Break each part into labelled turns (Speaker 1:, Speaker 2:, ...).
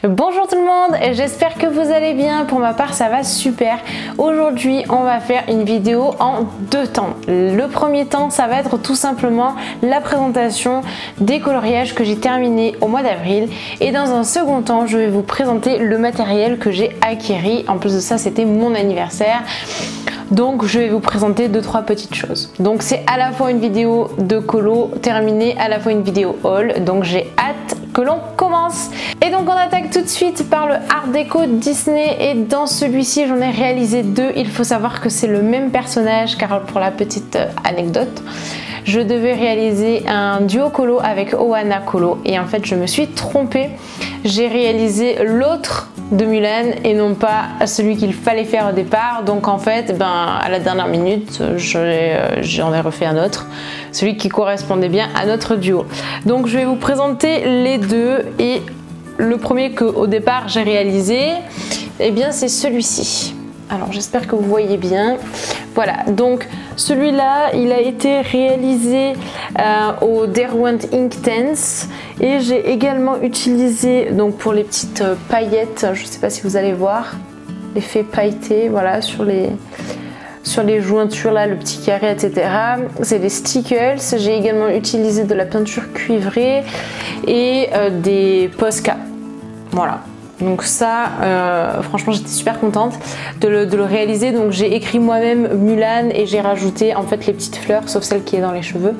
Speaker 1: Bonjour tout le monde, j'espère que vous allez bien. Pour ma part ça va super. Aujourd'hui on va faire une vidéo en deux temps. Le premier temps ça va être tout simplement la présentation des coloriages que j'ai terminé au mois d'avril, et dans un second temps je vais vous présenter le matériel que j'ai acquis. En plus de ça c'était mon anniversaire, donc je vais vous présenter 2-3 petites choses. Donc c'est à la fois une vidéo de colo terminée, à la fois une vidéo haul, donc j'ai hâte que l'on commence. Et donc on attaque tout de suite par le Art Déco Disney, et dans celui-ci j'en ai réalisé deux. Il faut savoir que c'est le même personnage, car pour la petite anecdote, je devais réaliser un duo colo avec Ohana Colo et en fait je me suis trompée. J'ai réalisé l'autre de Mulan et non pas celui qu'il fallait faire au départ, donc en fait à la dernière minute j'en ai refait un autre, celui qui correspondait bien à notre duo. Donc je vais vous présenter les deux, et le premier que au départ j'ai réalisé, eh bien c'est celui-ci. Alors j'espère que vous voyez bien. Voilà, donc celui-là il a été réalisé au Derwent Inktense, et j'ai également utilisé, donc pour les petites paillettes, je ne sais pas si vous allez voir l'effet pailleté, voilà, sur les jointures là, le petit carré, etc. C'est des stickers. J'ai également utilisé de la peinture cuivrée et des Posca. Voilà. Donc ça, franchement j'étais super contente de le réaliser. Donc j'ai écrit moi-même Mulan et j'ai rajouté en fait les petites fleurs, sauf celle qui est dans les cheveux.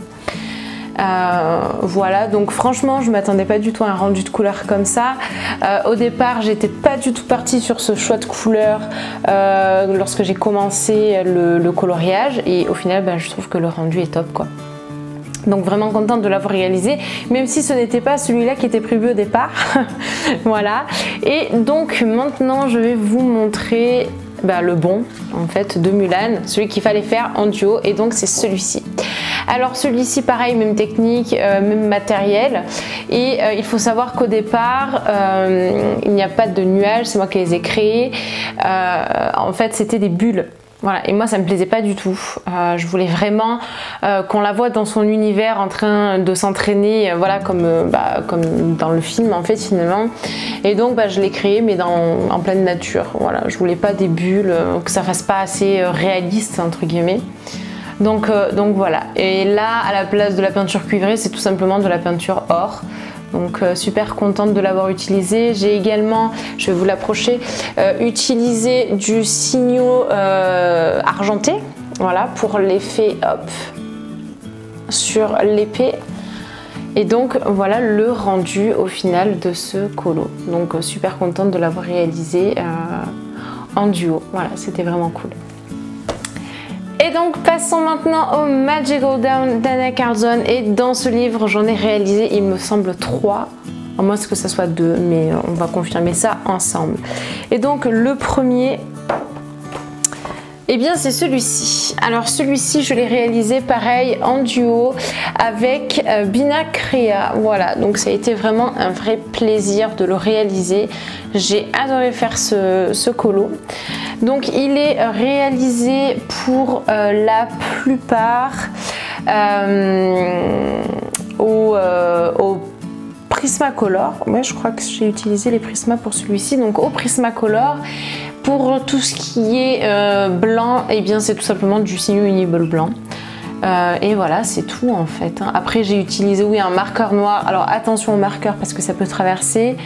Speaker 1: Voilà, donc franchement je m'attendais pas du tout à un rendu de couleur comme ça. Au départ j'étais pas du tout partie sur ce choix de couleur lorsque j'ai commencé le coloriage, et au final je trouve que le rendu est top quoi. Donc vraiment contente de l'avoir réalisé, même si ce n'était pas celui-là qui était prévu au départ. Voilà, et donc maintenant je vais vous montrer le bon en fait de Mulan, celui qu'il fallait faire en duo, et donc c'est celui-ci. Alors celui-ci pareil, même technique, même matériel, et il faut savoir qu'au départ il n'y a pas de nuages, c'est moi qui les ai créés. En fait c'était des bulles. Voilà, et moi ça me plaisait pas du tout. Je voulais vraiment qu'on la voit dans son univers en train de s'entraîner, voilà, comme dans le film en fait finalement. Et donc je l'ai créé mais en pleine nature. Voilà, je voulais pas des bulles, que ça fasse pas assez réaliste entre guillemets. Donc voilà. Et là à la place de la peinture cuivrée c'est tout simplement de la peinture or. Donc super contente de l'avoir utilisé. J'ai également, je vais vous l'approcher, utilisé du signaux argenté, voilà, pour l'effet hop sur l'épée. Et donc voilà le rendu au final de ce colo. Donc super contente de l'avoir réalisé en duo. Voilà, c'était vraiment cool. Et donc passons maintenant au Magical Down d'Anna Carlson, et dans ce livre j'en ai réalisé il me semble 3, à moins que ça soit 2, mais on va confirmer ça ensemble. Et donc le premier, eh bien c'est celui-ci. Alors celui-ci je l'ai réalisé pareil en duo avec Bina Crea. Voilà, donc ça a été vraiment un vrai plaisir de le réaliser. J'ai adoré faire ce colo. Donc il est réalisé pour la plupart au Prismacolor. Ouais, je crois que j'ai utilisé les Prisma pour celui-ci. Donc au Prismacolor. Pour tout ce qui est blanc, et bien c'est tout simplement du signe Uniball blanc. Et voilà, c'est tout en fait. Après j'ai utilisé un marqueur noir. Alors attention au marqueur parce que ça peut traverser.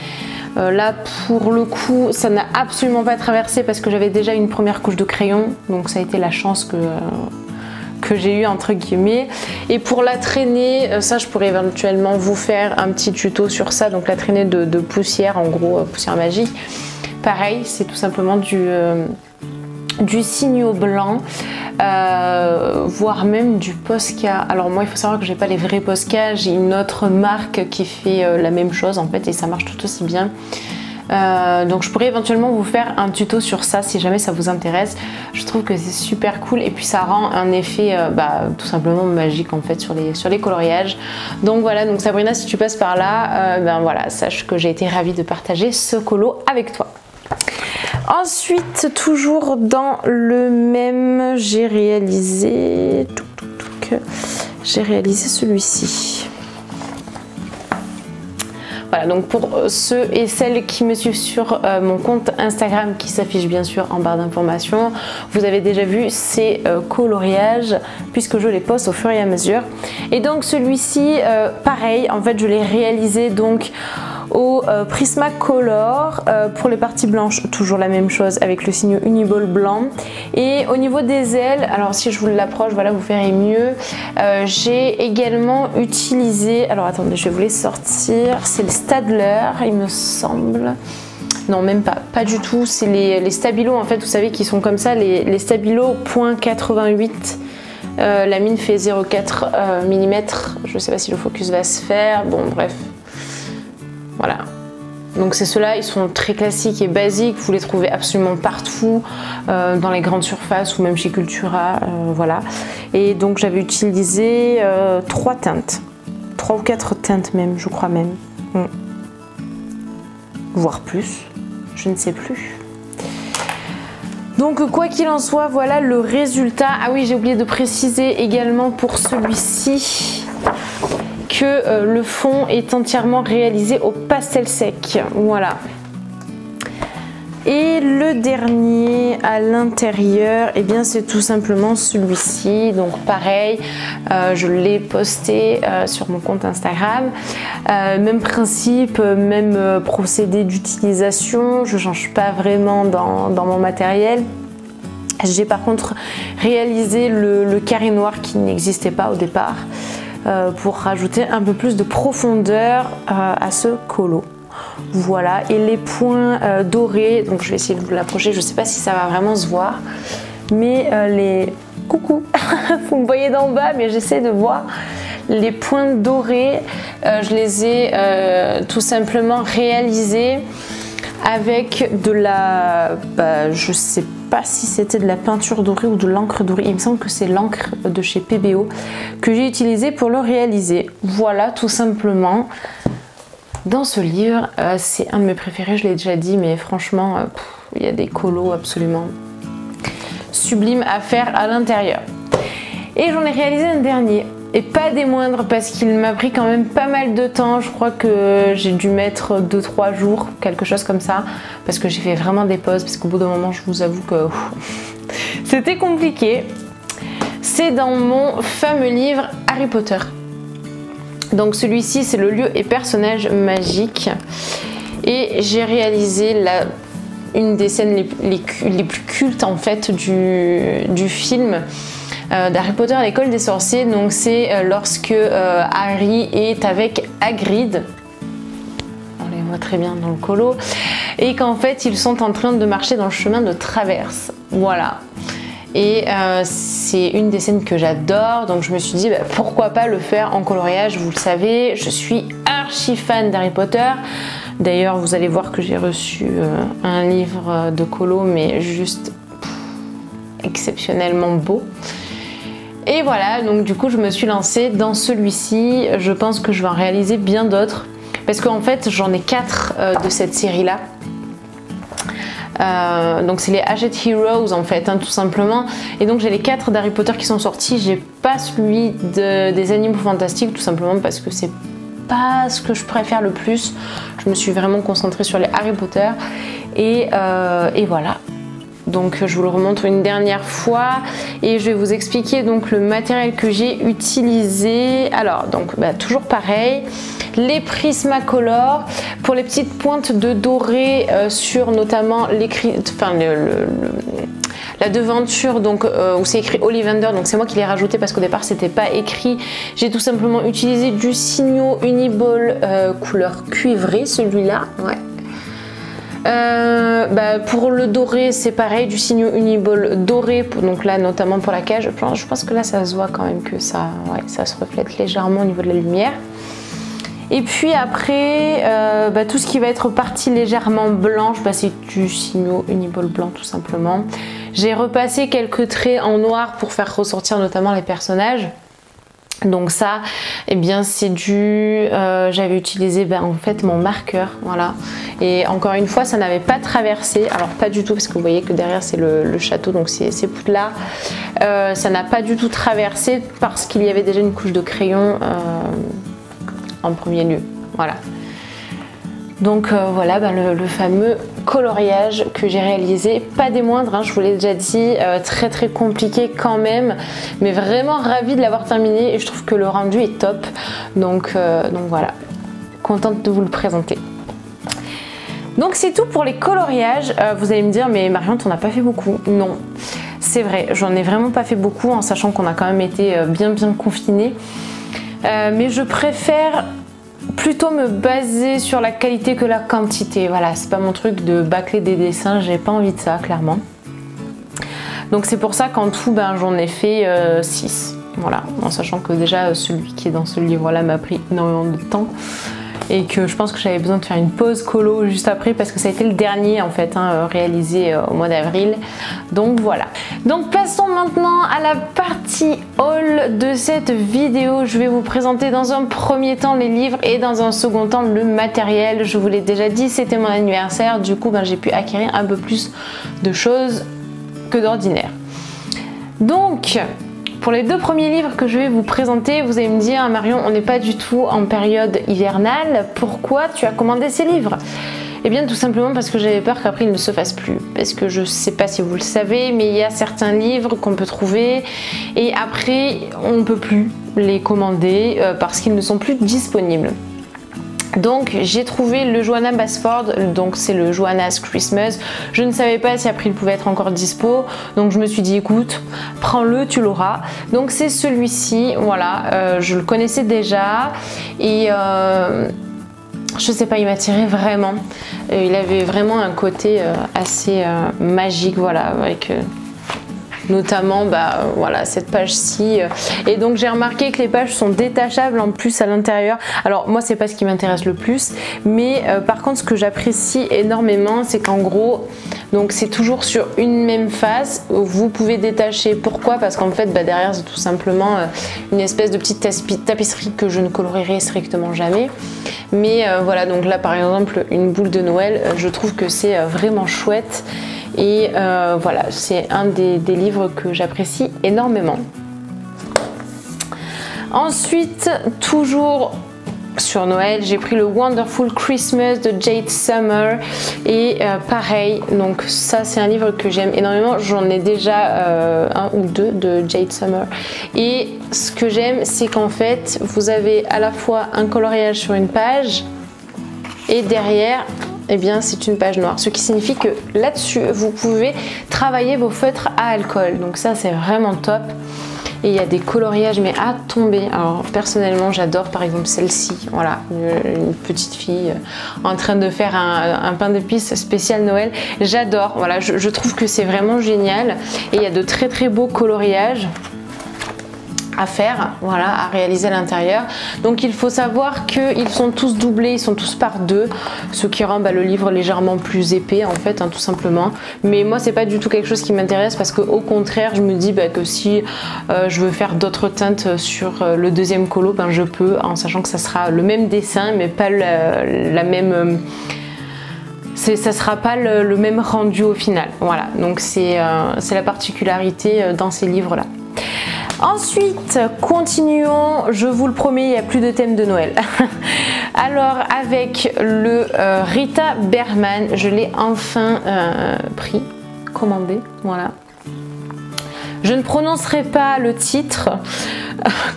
Speaker 1: Là pour le coup ça n'a absolument pas traversé parce que j'avais déjà une première couche de crayon, donc ça a été la chance que j'ai eu entre guillemets. Et pour la traînée, ça je pourrais éventuellement vous faire un petit tuto sur ça. Donc la traînée de poussière, en gros poussière magique, pareil c'est tout simplement du signaux blanc, voire même du Posca. Alors moi il faut savoir que j'ai pas les vrais Posca, j'ai une autre marque qui fait la même chose en fait, et ça marche tout aussi bien. Donc je pourrais éventuellement vous faire un tuto sur ça si jamais ça vous intéresse. Je trouve que c'est super cool, et puis ça rend un effet tout simplement magique en fait sur les coloriages. Donc voilà, donc Sabrina, si tu passes par là, voilà, sache que j'ai été ravie de partager ce colo avec toi. Ensuite, toujours dans le même, j'ai réalisé celui-ci. Voilà, donc pour ceux et celles qui me suivent sur mon compte Instagram qui s'affiche bien sûr en barre d'informations, vous avez déjà vu ces coloriages puisque je les poste au fur et à mesure. Et donc celui-ci, pareil, en fait je l'ai réalisé donc au Prismacolor pour les parties blanches, toujours la même chose avec le signe Uniball blanc. Et au niveau des ailes, alors si je vous l'approche, voilà, vous verrez mieux. J'ai également utilisé, alors attendez, je vais vous les sortir, c'est le Staedtler il me semble. Non, même pas du tout, c'est les stabilos en fait, vous savez qui sont comme ça, les stabilos .88. La mine fait 0,4 mm, je sais pas si le focus va se faire, bon bref. Voilà, donc c'est ceux-là, ils sont très classiques et basiques, vous les trouvez absolument partout, dans les grandes surfaces ou même chez Cultura, voilà. Et donc j'avais utilisé 3 teintes, 3 ou 4 teintes même, je crois même, voire plus, je ne sais plus. Donc quoi qu'il en soit, voilà le résultat. Ah oui, j'ai oublié de préciser également pour celui-ci que le fond est entièrement réalisé au pastel sec, voilà. Et le dernier à l'intérieur, et bien c'est tout simplement celui-ci. Donc pareil, je l'ai posté sur mon compte Instagram. Même principe, même procédé d'utilisation. Je change pas vraiment dans mon matériel. J'ai par contre réalisé le carré noir qui n'existait pas au départ. Pour rajouter un peu plus de profondeur à ce colo. Voilà, et les points dorés, donc je vais essayer de vous l'approcher, je ne sais pas si ça va vraiment se voir, mais les... Coucou vous me voyez d'en bas, mais j'essaie de voir les points dorés, je les ai tout simplement réalisés avec de la... je sais pas si c'était de la peinture dorée ou de l'encre dorée, il me semble que c'est l'encre de chez PBO que j'ai utilisé pour le réaliser. Voilà, tout simplement. Dans ce livre, c'est un de mes préférés, je l'ai déjà dit, mais franchement, il y a des colos absolument sublimes à faire à l'intérieur. Et j'en ai réalisé un dernier. Et pas des moindres parce qu'il m'a pris quand même pas mal de temps. Je crois que j'ai dû mettre 2-3 jours, quelque chose comme ça. Parce que j'ai fait vraiment des pauses. Parce qu'au bout d'un moment, je vous avoue que c'était compliqué. C'est dans mon fameux livre Harry Potter. Donc celui-ci, c'est le lieu et personnage magique. Et j'ai réalisé une des scènes les plus cultes en fait du film. D'Harry Potter à l'école des sorciers, donc c'est lorsque Harry est avec Hagrid, on les voit très bien dans le colo, et qu'en fait ils sont en train de marcher dans le chemin de traverse, voilà. Et c'est une des scènes que j'adore, donc je me suis dit pourquoi pas le faire en coloriage. Vous le savez, je suis archi fan d'Harry Potter. D'ailleurs vous allez voir que j'ai reçu un livre de colo, mais juste exceptionnellement beau. Et voilà, donc du coup je me suis lancée dans celui-ci. Je pense que je vais en réaliser bien d'autres parce qu'en fait j'en ai 4 de cette série là. Donc c'est les Hachette Heroes en fait, tout simplement. Et donc j'ai les 4 d'Harry Potter qui sont sortis. J'ai pas celui des Animaux Fantastiques, tout simplement parce que c'est pas ce que je préfère le plus. Je me suis vraiment concentrée sur les Harry Potter. Et voilà. Donc je vous le remontre une dernière fois et je vais vous expliquer donc le matériel que j'ai utilisé. Alors donc toujours pareil, les Prismacolor pour les petites pointes de doré sur notamment la devanture, donc où c'est écrit Ollivander, donc c'est moi qui l'ai rajouté parce qu'au départ c'était pas écrit. J'ai tout simplement utilisé du Signo Uniball couleur cuivrée, celui-là, ouais. Pour le doré c'est pareil, du Signo Uniball doré, donc là notamment pour la cage, je pense que là ça se voit quand même que ça, ouais, ça se reflète légèrement au niveau de la lumière. Et puis après tout ce qui va être partie légèrement blanche, c'est du Signo Uniball blanc tout simplement. J'ai repassé quelques traits en noir pour faire ressortir notamment les personnages. Donc ça, eh bien c'est du... j'avais utilisé en fait mon marqueur, voilà. Et encore une fois, ça n'avait pas traversé. Alors pas du tout, parce que vous voyez que derrière c'est le château, donc c'est Poudlard. Ça n'a pas du tout traversé parce qu'il y avait déjà une couche de crayon en premier lieu, voilà. Donc voilà le fameux coloriage que j'ai réalisé, pas des moindres, hein, je vous l'ai déjà dit, très compliqué quand même, mais vraiment ravie de l'avoir terminé et je trouve que le rendu est top. Donc voilà, contente de vous le présenter. Donc c'est tout pour les coloriages. Vous allez me dire, mais Marion, t'en as pas fait beaucoup. Non, c'est vrai, j'en ai vraiment pas fait beaucoup en sachant qu'on a quand même été bien confinés. Mais je préfère plutôt me baser sur la qualité que la quantité. Voilà, c'est pas mon truc de bâcler des dessins, j'ai pas envie de ça, clairement. Donc c'est pour ça qu'en tout, j'en ai fait 6. Voilà, en sachant que déjà celui qui est dans ce livre-là m'a pris énormément de temps. Et que je pense que j'avais besoin de faire une pause colo juste après parce que ça a été le dernier en fait réalisé au mois d'avril. Donc voilà. Donc passons maintenant à la partie haul de cette vidéo. Je vais vous présenter dans un premier temps les livres et dans un second temps le matériel. Je vous l'ai déjà dit, c'était mon anniversaire. Du coup j'ai pu acquérir un peu plus de choses que d'ordinaire. Donc pour les 2 premiers livres que je vais vous présenter, vous allez me dire, Marion, on n'est pas du tout en période hivernale, pourquoi tu as commandé ces livres? Eh bien tout simplement parce que j'avais peur qu'après ils ne se fassent plus. Parce que je ne sais pas si vous le savez, mais il y a certains livres qu'on peut trouver et après on ne peut plus les commander parce qu'ils ne sont plus disponibles. Donc j'ai trouvé le Johanna Basford, donc c'est le Johanna's Christmas. Je ne savais pas si après il pouvait être encore dispo, donc je me suis dit écoute, prends-le, tu l'auras. Donc c'est celui-ci, voilà, je le connaissais déjà et je sais pas, il m'attirait vraiment. Il avait vraiment un côté assez magique, voilà, avec notamment voilà cette page-ci et donc j'ai remarqué que les pages sont détachables en plus à l'intérieur. Alors moi c'est pas ce qui m'intéresse le plus, mais par contre ce que j'apprécie énormément c'est qu'en gros donc c'est toujours sur une même face, vous pouvez détacher. Pourquoi? Parce qu'en fait derrière c'est tout simplement une espèce de petite tapisserie que je ne colorierai strictement jamais, mais voilà, donc là par exemple une boule de Noël, je trouve que c'est vraiment chouette. Et voilà, c'est un des livres que j'apprécie énormément. Ensuite, toujours sur Noël, j'ai pris le Wonderful Christmas de Jade Summer et pareil, donc ça c'est un livre que j'aime énormément. J'en ai déjà un ou deux de Jade Summer et ce que j'aime c'est qu'en fait vous avez à la fois un coloriage sur une page et derrière eh bien c'est une page noire, ce qui signifie que là-dessus vous pouvez travailler vos feutres à alcool, donc ça c'est vraiment top. Et il y a des coloriages mais à tomber. Alors personnellement j'adore par exemple celle-ci, voilà, une petite fille en train de faire un pain d'épices spécial Noël, j'adore, voilà, je trouve que c'est vraiment génial et il y a de très très beaux coloriages à faire, voilà, à réaliser à l'intérieur. Donc il faut savoir qu'ils sont tous doublés, ils sont tous par deux, ce qui rend le livre légèrement plus épais en fait, hein, tout simplement. Mais moi c'est pas du tout quelque chose qui m'intéresse parce que au contraire je me dis que si je veux faire d'autres teintes sur le deuxième colo, je peux, en sachant que ça sera le même dessin mais pas la même... ça sera pas le même rendu au final, voilà, donc c'est la particularité dans ces livres là. Ensuite, continuons, je vous le promets, il n'y a plus de thème de Noël. Alors avec le Rita Berman, je l'ai enfin pris, commandé, voilà. Je ne prononcerai pas le titre,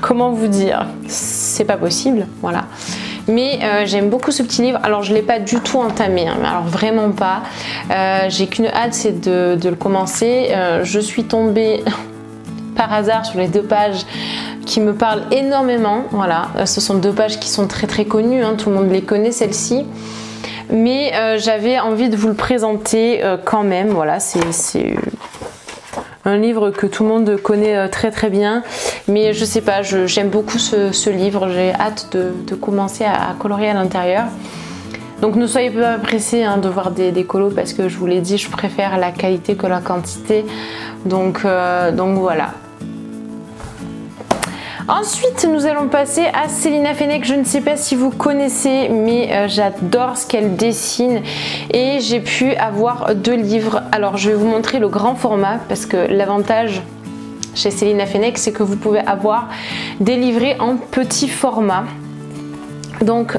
Speaker 1: comment vous dire, c'est pas possible, voilà. Mais j'aime beaucoup ce petit livre. Alors je ne l'ai pas du tout entamé, hein, alors vraiment pas. J'ai qu'une hâte, c'est de le commencer. Je suis tombée par hasard sur les deux pages qui me parlent énormément. Voilà, ce sont deux pages qui sont très très connues, hein, tout le monde les connaît celle-ci. Mais j'avais envie de vous le présenter quand même. Voilà, c'est un livre que tout le monde connaît très très bien, mais je sais pas, j'aime beaucoup ce livre, j'ai hâte de commencer à colorier à l'intérieur. Donc ne soyez pas pressés hein, de voir des colos parce que je vous l'ai dit, je préfère la qualité que la quantité, donc voilà. Ensuite, nous allons passer à Célina Fenech. Je ne sais pas si vous connaissez, mais j'adore ce qu'elle dessine et j'ai pu avoir deux livres. Alors, je vais vous montrer le grand format parce que l'avantage chez Célina Fenech, c'est que vous pouvez avoir des livrets en petit format. Donc,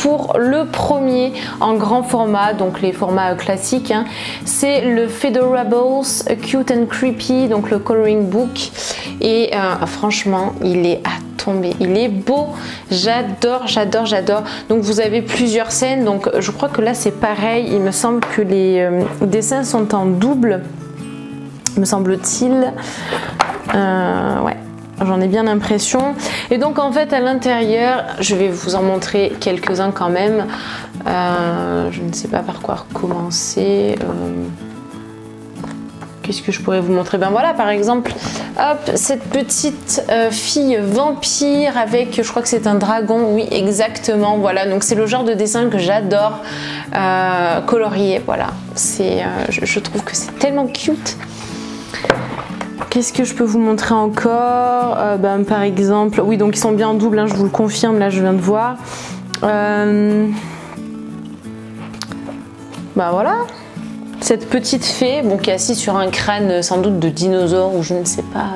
Speaker 1: pour le premier en grand format, donc les formats classiques, hein. C'est le Fedorables Cute and Creepy, donc le coloring book, et franchement il est à tomber, il est beau, j'adore, j'adore, j'adore. Donc vous avez plusieurs scènes, donc je crois que là c'est pareil, il me semble que les dessins sont en double, me semble-t-il. Ouais, j'en ai bien l'impression. Et donc en fait à l'intérieur, je vais vous en montrer quelques-uns quand même. Je ne sais pas par quoi commencer. Qu'est-ce que je pourrais vous montrer? Ben voilà, par exemple, hop, cette petite fille vampire avec, je crois que c'est un dragon, oui, exactement, voilà. Donc c'est le genre de dessin que j'adore colorier, voilà. C'est, je trouve que c'est tellement cute. Qu'est-ce que je peux vous montrer encore? Ben, par exemple, oui, donc ils sont bien en double, hein, je vous le confirme, là je viens de voir. Ben voilà. Cette petite fée, bon, qui est assise sur un crâne sans doute de dinosaure ou je ne sais pas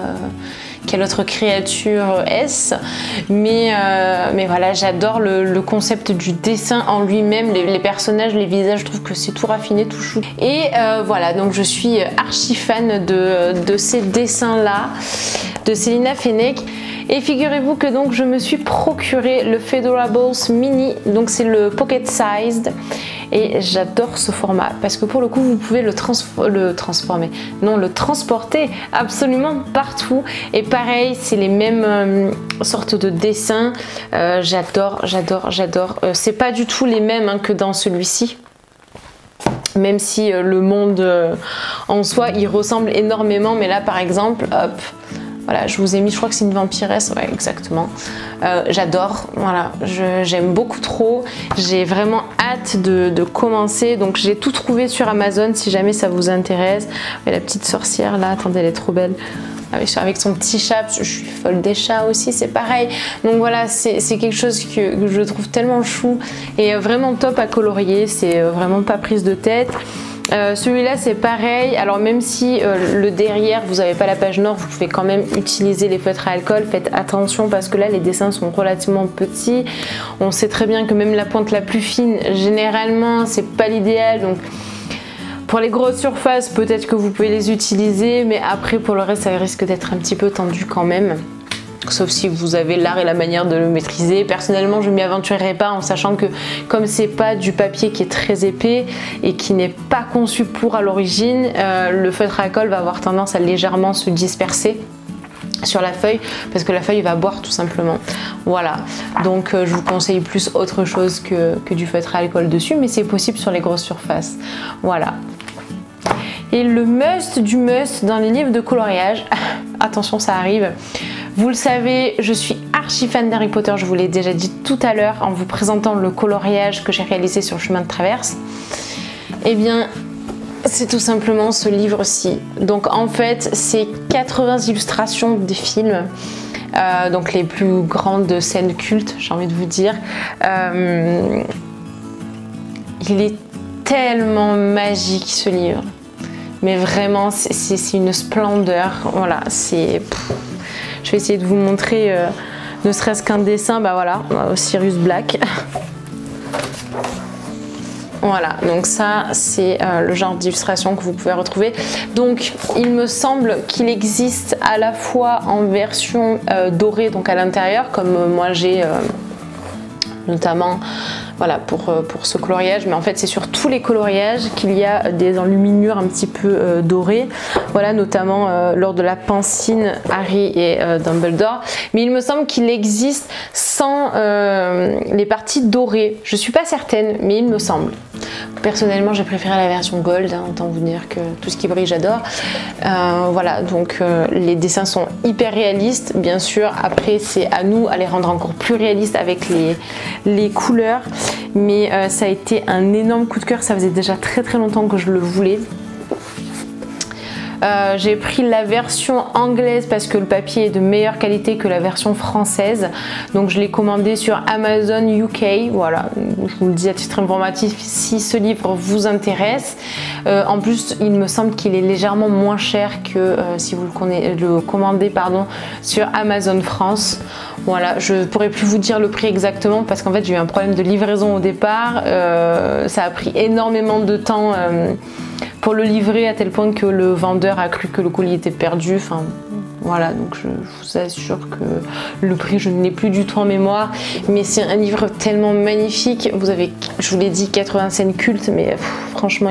Speaker 1: quelle autre créature est-ce, mais voilà, j'adore le concept du dessin en lui-même, les personnages, les visages, je trouve que c'est tout raffiné, tout chou. Et voilà, donc je suis archi fan de ces dessins-là, de Célina Fenech. Et figurez-vous que donc je me suis procuré le Fedorables Mini, donc c'est le pocket sized, et j'adore ce format parce que pour le coup vous pouvez le transporter absolument partout. Et pareil, c'est les mêmes sortes de dessins. J'adore, j'adore, j'adore. C'est pas du tout les mêmes, hein, que dans celui-ci. Même si le monde en soi il ressemble énormément, mais là par exemple, hop. Voilà, je vous ai mis, je crois que c'est une vampiresse, ouais, exactement. J'adore, voilà, j'aime beaucoup trop. J'ai vraiment hâte de commencer. Donc j'ai tout trouvé sur Amazon si jamais ça vous intéresse. Et la petite sorcière là, attendez, elle est trop belle. Avec son petit chat, je suis folle des chats aussi, c'est pareil. Donc voilà, c'est quelque chose que je trouve tellement chou et vraiment top à colorier. C'est vraiment pas prise de tête. Celui-là c'est pareil, alors même si le derrière vous n'avez pas la page noire, vous pouvez quand même utiliser les feutres à alcool. Faites attention parce que là les dessins sont relativement petits. On sait très bien que même la pointe la plus fine, généralement c'est pas l'idéal. Donc pour les grosses surfaces peut-être que vous pouvez les utiliser, mais après pour le reste ça risque d'être un petit peu tendu quand même. Sauf si vous avez l'art et la manière de le maîtriser. Personnellement, je ne m'y aventurerai pas en sachant que comme c'est pas du papier qui est très épais et qui n'est pas conçu pour à l'origine, le feutre à alcool va avoir tendance à légèrement se disperser sur la feuille parce que la feuille va boire tout simplement. Voilà, donc je vous conseille plus autre chose que du feutre à alcool dessus, mais c'est possible sur les grosses surfaces. Voilà. Et le must du must dans les livres de coloriage, attention ça arrive. Vous le savez, je suis archi fan d'Harry Potter, je vous l'ai déjà dit tout à l'heure en vous présentant le coloriage que j'ai réalisé sur le chemin de traverse. Eh bien, c'est tout simplement ce livre-ci. Donc en fait, c'est 80 illustrations des films, donc les plus grandes scènes cultes, j'ai envie de vous dire. Il est tellement magique ce livre, mais vraiment c'est une splendeur. Voilà, c'est... Je vais essayer de vous montrer ne serait-ce qu'un dessin, bah voilà, Sirius Black. Voilà, donc ça c'est le genre d'illustration que vous pouvez retrouver. Donc il me semble qu'il existe à la fois en version dorée, donc à l'intérieur, comme moi j'ai notamment voilà, pour ce coloriage, mais en fait c'est sur tous les coloriages qu'il y a des enluminures un petit peu dorées, voilà, notamment lors de la pancine Harry et Dumbledore, mais il me semble qu'il existe sans les parties dorées, je suis pas certaine, mais il me semble. Personnellement j'ai préféré la version gold, hein, autant vous dire que tout ce qui brille j'adore. Voilà, donc les dessins sont hyper réalistes, bien sûr, après c'est à nous à les rendre encore plus réalistes avec les couleurs, mais ça a été un énorme coup de cœur, ça faisait déjà très longtemps que je le voulais. J'ai pris la version anglaise parce que le papier est de meilleure qualité que la version française, donc je l'ai commandé sur Amazon UK. Voilà, je vous le dis à titre informatif si ce livre vous intéresse. En plus, il me semble qu'il est légèrement moins cher que si vous le commandez sur Amazon France. Voilà, je pourrais plus vous dire le prix exactement parce qu'en fait j'ai eu un problème de livraison au départ. Ça a pris énormément de temps pour le livrer à tel point que le vendeur a cru que le colis était perdu. Enfin, voilà, donc je vous assure que le prix, je ne l'ai plus du tout en mémoire. Mais c'est un livre tellement magnifique. Vous avez, je vous l'ai dit, 80 scènes cultes, mais franchement,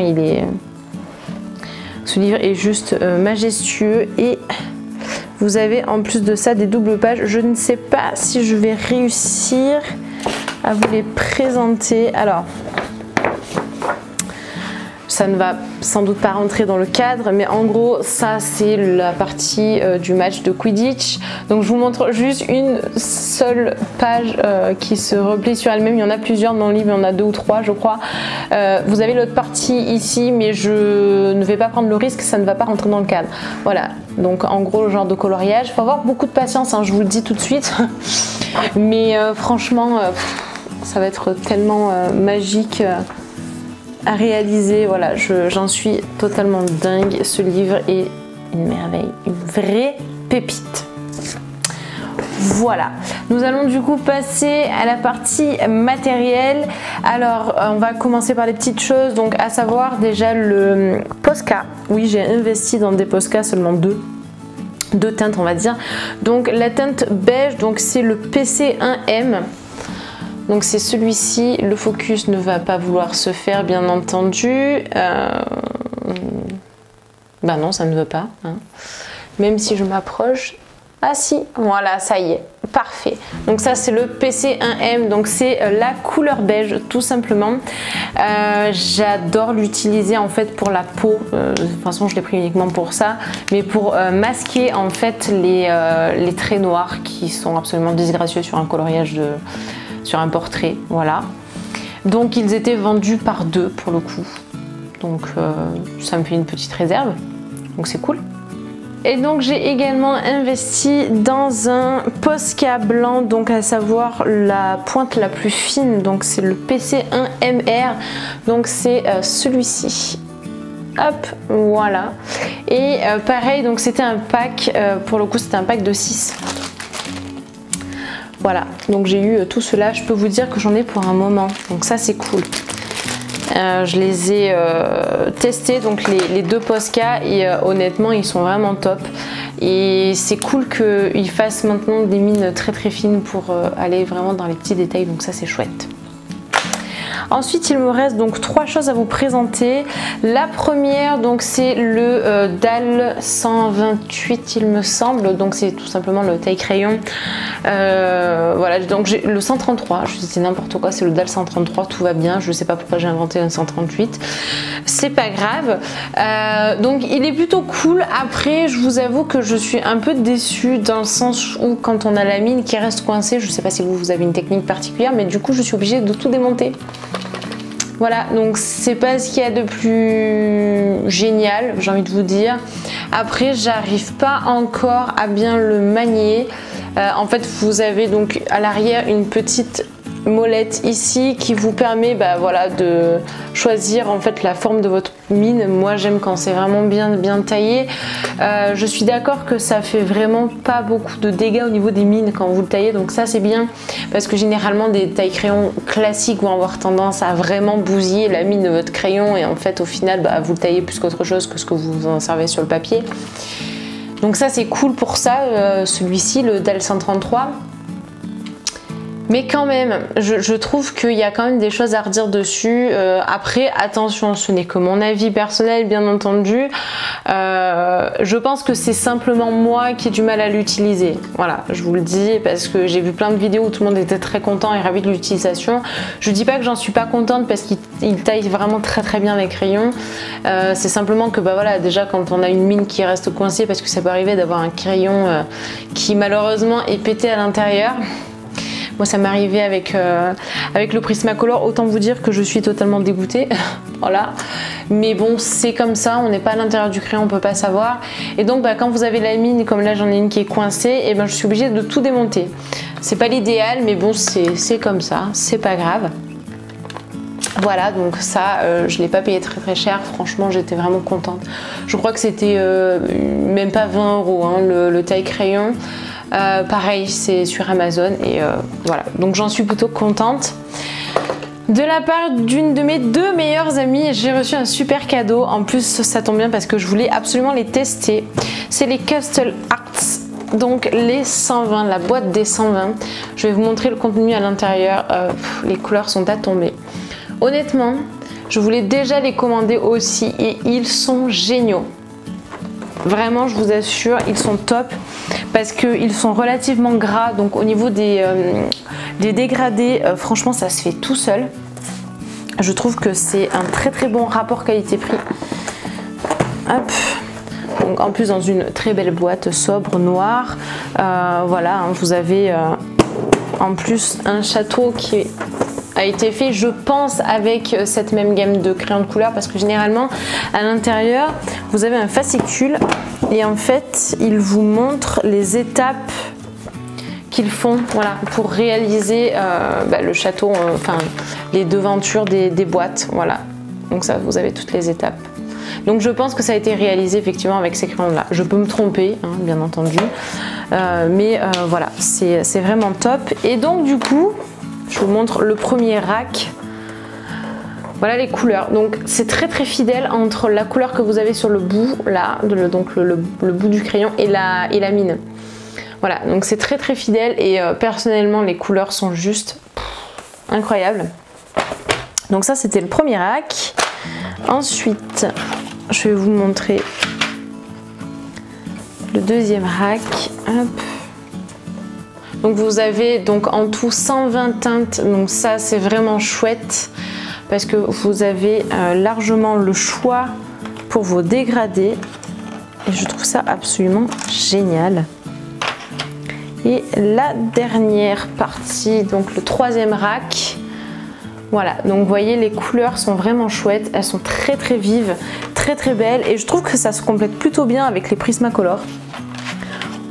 Speaker 1: ce livre est juste majestueux. Et vous avez en plus de ça des doubles pages. Je ne sais pas si je vais réussir à vous les présenter. Alors, ça ne va sans doute pas rentrer dans le cadre, mais en gros, ça c'est la partie du match de Quidditch. Donc je vous montre juste une seule page qui se replie sur elle-même. Il y en a plusieurs dans le livre, il y en a 2 ou 3 je crois. Vous avez l'autre partie ici, mais je ne vais pas prendre le risque, ça ne va pas rentrer dans le cadre. Voilà, donc en gros le genre de coloriage. Il faut avoir beaucoup de patience, hein, je vous le dis tout de suite. Mais franchement, ça va être tellement magique à réaliser. Voilà, j'en suis totalement dingue. Ce livre est une merveille, une vraie pépite. Voilà, nous allons du coup passer à la partie matérielle. Alors on va commencer par les petites choses, donc à savoir déjà le Posca. Oui, j'ai investi dans des Posca, seulement deux teintes on va dire. Donc la teinte beige, donc c'est le PC1M. Donc c'est celui-ci, le focus ne va pas vouloir se faire bien entendu. Bah non, ça ne veut pas. Hein. Même si je m'approche. Ah si, voilà, ça y est, parfait. Donc ça c'est le PC1M, donc c'est la couleur beige tout simplement. J'adore l'utiliser en fait pour la peau. De toute façon je l'ai pris uniquement pour ça, mais pour masquer en fait les traits noirs qui sont absolument disgracieux sur un coloriage sur un portrait, voilà. Donc ils étaient vendus par 2 pour le coup, donc ça me fait une petite réserve, donc c'est cool. Et donc j'ai également investi dans un Posca blanc, donc à savoir la pointe la plus fine, donc c'est le PC1MR, donc c'est celui-ci. Hop, voilà. Et pareil, donc c'était un pack, pour le coup c'était un pack de 6. Voilà, donc j'ai eu tout cela, je peux vous dire que j'en ai pour un moment, donc ça c'est cool. Je les ai testés, donc les 2 Posca, et honnêtement ils sont vraiment top. Et c'est cool qu'ils fassent maintenant des mines très très fines pour aller vraiment dans les petits détails, donc ça c'est chouette. Ensuite il me reste donc 3 choses à vous présenter. La première donc c'est le DAL 128 il me semble, donc c'est tout simplement le taille crayon. Voilà, donc j'ai le 133, je disais n'importe quoi, c'est le DAL 133, tout va bien, je sais pas pourquoi j'ai inventé un 138, c'est pas grave. Donc il est plutôt cool. Après je vous avoue que je suis un peu déçue dans le sens où quand on a la mine qui reste coincée, je sais pas si vous avez une technique particulière, mais du coup je suis obligée de tout démonter. Voilà, donc c'est pas ce qu'il y a de plus génial, j'ai envie de vous dire. Après, j'arrive pas encore à bien le manier. En fait, vous avez donc à l'arrière une petite molette ici qui vous permet voilà, de choisir en fait la forme de votre mine. Moi j'aime quand c'est vraiment bien taillé. Je suis d'accord que ça fait vraiment pas beaucoup de dégâts au niveau des mines quand vous le taillez, donc ça c'est bien, parce que généralement des tailles crayons classiques vont avoir tendance à vraiment bousiller la mine de votre crayon, et en fait au final vous le taillez plus qu'autre chose que ce que vous en servez sur le papier. Donc ça c'est cool pour ça, celui-ci, le DAL 133. Mais quand même, je trouve qu'il y a quand même des choses à redire dessus. Après, attention, ce n'est que mon avis personnel, bien entendu. Je pense que c'est simplement moi qui ai du mal à l'utiliser. Voilà, je vous le dis, parce que j'ai vu plein de vidéos où tout le monde était très content et ravi de l'utilisation. Je dis pas que j'en suis pas contente, parce qu'il taille vraiment très bien les crayons. C'est simplement que voilà, déjà quand on a une mine qui reste coincée, parce que ça peut arriver d'avoir un crayon qui malheureusement est pété à l'intérieur. Moi ça m'est arrivé avec le Prismacolor, autant vous dire que je suis totalement dégoûtée. Voilà, mais bon c'est comme ça, on n'est pas à l'intérieur du crayon, on peut pas savoir. Et donc quand vous avez la mine, comme là j'en ai une qui est coincée, et je suis obligée de tout démonter. C'est pas l'idéal, mais bon c'est comme ça, c'est pas grave. Voilà, donc ça, je ne l'ai pas payé très cher, franchement j'étais vraiment contente. Je crois que c'était même pas 20 €, hein, le taille crayon. Pareil, c'est sur Amazon et voilà, donc j'en suis plutôt contente. De la part d'une de mes 2 meilleures amies, j'ai reçu un super cadeau. En plus, ça tombe bien parce que je voulais absolument les tester. C'est les Custom Arts, donc les 120, la boîte des 120. Je vais vous montrer le contenu à l'intérieur. Les couleurs sont à tomber. Honnêtement, je voulais déjà les commander aussi et ils sont géniaux. Vraiment, je vous assure, ils sont top parce qu'ils sont relativement gras. Donc au niveau des dégradés, franchement, ça se fait tout seul. Je trouve que c'est un très bon rapport qualité-prix. Hop. Donc en plus dans une très belle boîte sobre noire. Voilà, hein, vous avez en plus un château qui a été fait, je pense, avec cette même gamme de crayons de couleur parce que généralement à l'intérieur vous avez un fascicule et en fait il vous montre les étapes qu'ils font, voilà, pour réaliser le château, enfin les devantures des boîtes, voilà. Donc ça, vous avez toutes les étapes. Donc je pense que ça a été réalisé effectivement avec ces crayons là. Je peux me tromper, hein, bien entendu, mais voilà, c'est vraiment top. Et donc du coup, je vous montre le premier rack. Voilà les couleurs. Donc c'est très fidèle entre la couleur que vous avez sur le bout, là, donc le bout du crayon et la mine. Voilà, donc c'est très fidèle et personnellement les couleurs sont juste incroyables. Donc ça c'était le premier rack. Ensuite, je vais vous montrer le deuxième rack. Hop. Donc vous avez donc en tout 120 teintes, donc ça c'est vraiment chouette parce que vous avez largement le choix pour vos dégradés et je trouve ça absolument génial. Et la dernière partie, donc le troisième rack, voilà, donc vous voyez les couleurs sont vraiment chouettes, elles sont très vives, très belles et je trouve que ça se complète plutôt bien avec les Prismacolor.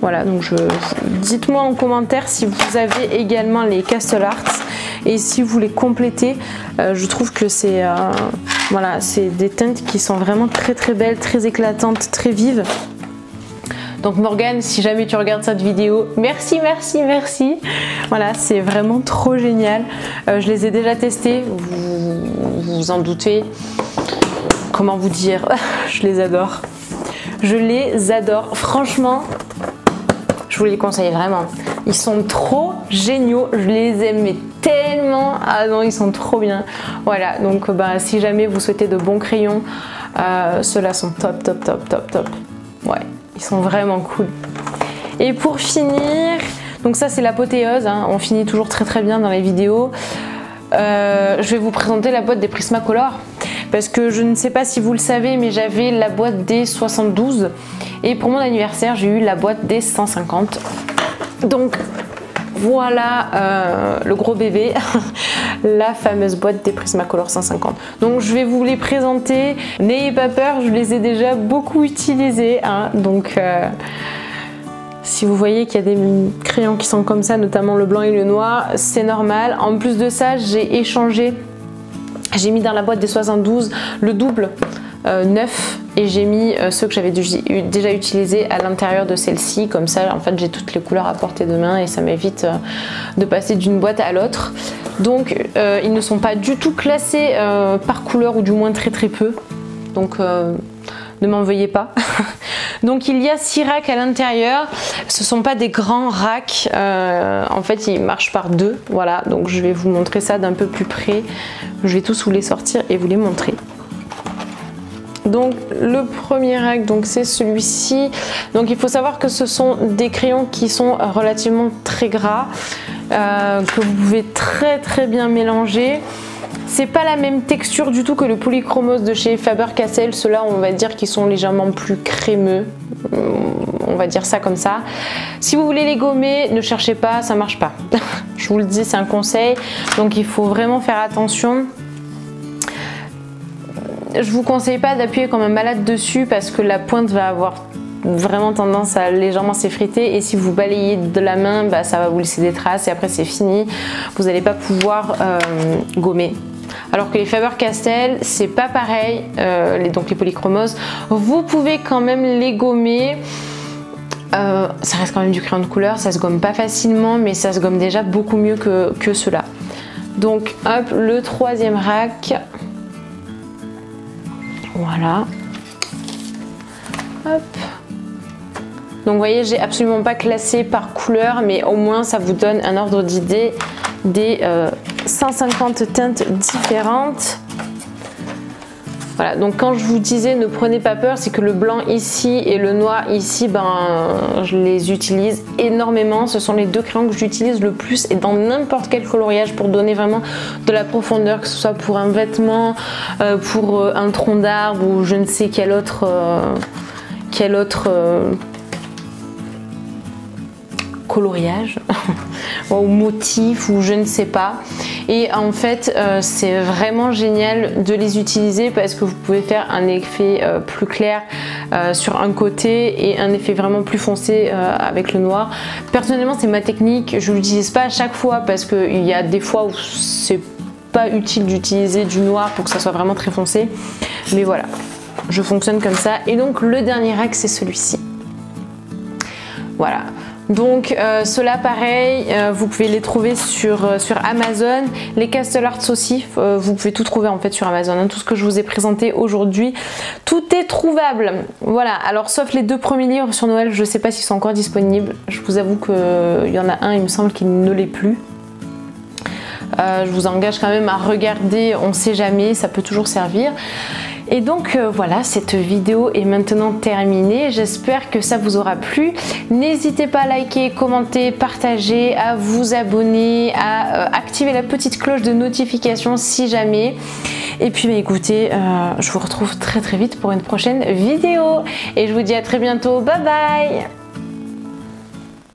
Speaker 1: Voilà, donc dites-moi en commentaire si vous avez également les Custom Arts et si vous les complétez. Je trouve que c'est voilà, c'est des teintes qui sont vraiment très belles, très éclatantes, très vives. Donc Morgane, si jamais tu regardes cette vidéo, merci. Voilà, c'est vraiment trop génial. Je les ai déjà testés, vous vous en doutez. Comment vous dire, je les adore. Je les adore, franchement. Je vous les conseille vraiment. Ils sont trop géniaux. Je les aime mais tellement. Ah non, ils sont trop bien. Voilà, donc si jamais vous souhaitez de bons crayons, ceux-là sont top. Ouais, ils sont vraiment cool. Et pour finir, donc ça c'est l'apothéose. Hein, on finit toujours très bien dans les vidéos. Je vais vous présenter la boîte des Prismacolor. Parce que je ne sais pas si vous le savez, mais j'avais la boîte des 72 et pour mon anniversaire j'ai eu la boîte des 150. Donc voilà le gros bébé, la fameuse boîte des Prismacolor 150. Donc je vais vous les présenter, n'ayez pas peur, je les ai déjà beaucoup utilisés, hein, donc si vous voyez qu'il y a des crayons qui sont comme ça, notamment le blanc et le noir, c'est normal. En plus de ça, j'ai échangé. J'ai mis dans la boîte des 72 le double neuf et j'ai mis ceux que j'avais déjà utilisés à l'intérieur de celle-ci. Comme ça, en fait, j'ai toutes les couleurs à portée de main et ça m'évite de passer d'une boîte à l'autre. Donc, ils ne sont pas du tout classés par couleur ou du moins très peu. Donc, ne m'en veuillez pas. Donc il y a 6 racks à l'intérieur, ce ne sont pas des grands racks, en fait ils marchent par 2, voilà, donc je vais vous montrer ça d'un peu plus près, je vais tous vous les sortir et vous les montrer. Donc le premier rack, c'est celui-ci, donc il faut savoir que ce sont des crayons qui sont relativement très gras, que vous pouvez très bien mélanger. C'est pas la même texture du tout que le polychromose de chez Faber-Castell. Ceux-là, on va dire qu'ils sont légèrement plus crémeux. On va dire ça comme ça. Si vous voulez les gommer, ne cherchez pas, ça marche pas. Je vous le dis, c'est un conseil. Donc il faut vraiment faire attention. Je vous conseille pas d'appuyer comme un malade dessus parce que la pointe va avoir vraiment tendance à légèrement s'effriter et si vous balayez de la main, ça va vous laisser des traces et après c'est fini. Vous n'allez pas pouvoir gommer. alors que les Faber-Castell c'est pas pareil, donc les polychromoses, vous pouvez quand même les gommer. Ça reste quand même du crayon de couleur, ça se gomme pas facilement, mais ça se gomme déjà beaucoup mieux que ceux-là. Donc hop, le troisième rack. Voilà. Hop. Donc vous voyez, j'ai absolument pas classé par couleur, mais au moins ça vous donne un ordre d'idée des 150 teintes différentes. Voilà, donc quand je vous disais ne prenez pas peur, c'est que le blanc ici et le noir ici, je les utilise énormément. Ce sont les deux crayons que j'utilise le plus et dans n'importe quel coloriage pour donner vraiment de la profondeur, que ce soit pour un vêtement, pour un tronc d'arbre ou je ne sais quel autre coloriage ou motif ou je ne sais pas. Et en fait c'est vraiment génial de les utiliser parce que vous pouvez faire un effet plus clair sur un côté et un effet vraiment plus foncé avec le noir. Personnellement c'est ma technique, je ne l'utilise pas à chaque fois parce qu'il y a des fois où c'est pas utile d'utiliser du noir pour que ça soit vraiment très foncé, mais voilà, je fonctionne comme ça. Et donc le dernier rack c'est celui-ci. Voilà. Donc ceux-là pareil, vous pouvez les trouver sur Amazon, les Castle Arts aussi, vous pouvez tout trouver en fait sur Amazon, hein. Tout ce que je vous ai présenté aujourd'hui, tout est trouvable. Voilà, alors sauf les deux premiers livres sur Noël, je ne sais pas s'ils sont encore disponibles, je vous avoue qu'il y en a un, il me semble qu'il ne l'est plus. Je vous engage quand même à regarder, on ne sait jamais, ça peut toujours servir. Et donc voilà, cette vidéo est maintenant terminée. J'espère que ça vous aura plu. N'hésitez pas à liker, commenter, partager, à vous abonner, à activer la petite cloche de notification si jamais. Et puis écoutez, je vous retrouve très vite pour une prochaine vidéo. Et je vous dis à très bientôt. Bye bye!